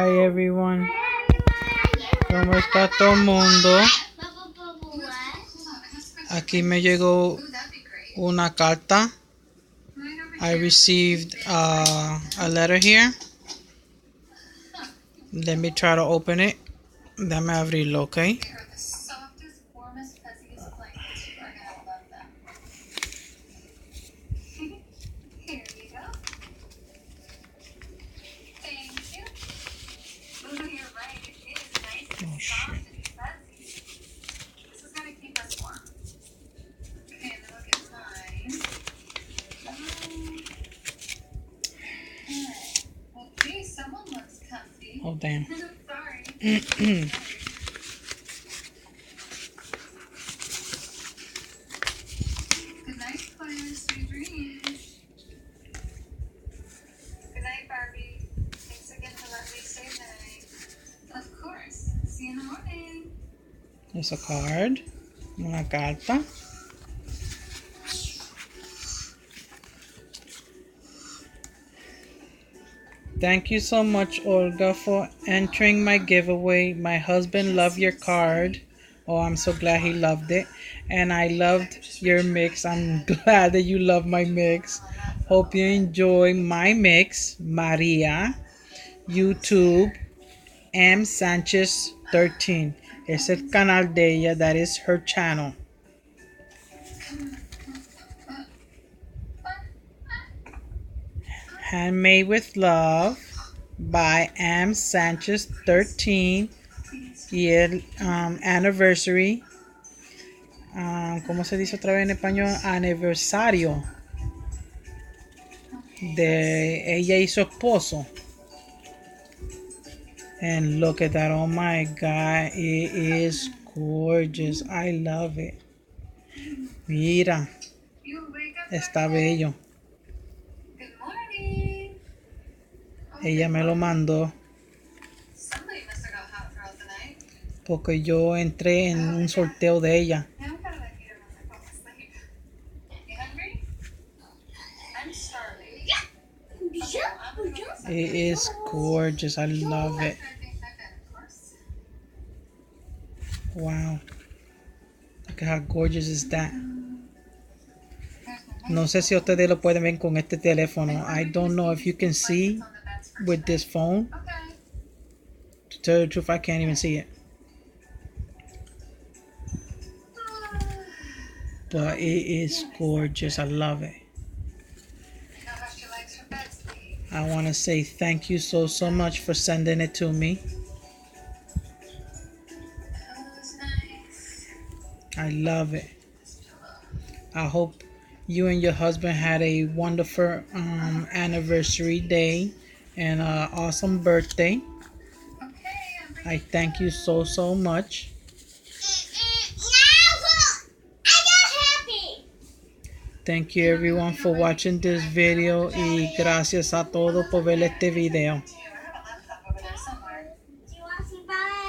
Hi everyone. ¿Cómo está todo el mundo? Aquí me llegó una carta. I received a letter here. Let me try to open it. Dame abrirlo, okay? Oh, shit. Oh, damn. Good night, Claire. Sweet dreams. Good night, Barbie. Thanks again for letting me stay the night. Of course. See you in the morning. There's a card. Una carta. Thank you so much, Olga, for entering my giveaway. My husband loved your card. Oh, I'm so glad he loved it. And I loved your mix. I'm glad that you love my mix. Hope you enjoy my mix, Maria. YouTube, M Sanchez13. Es el canal de ella. That is her channel. Handmade with Love by M Sanchez13 y el anniversary, ¿cómo se dice otra vez en español? Aniversario de ella y su esposo. And look at that, oh my god, it is gorgeous. I love it. Mira, está bello. Ella me lo mandó porque yo entré en un sorteo de ella. It is gorgeous. I love it. Wow. Look at how gorgeous is that. No sé si ustedes lo pueden ver con este teléfono. I don't know if you can see with this phone. To tell you the truth, I can't even see it. But it is gorgeous. I love it. I want to say thank you so much for sending it to me. I love it. I hope you and your husband had a wonderful anniversary day and an awesome birthday. I thank you so much. Thank you everyone for watching this video y gracias a todos por ver este video.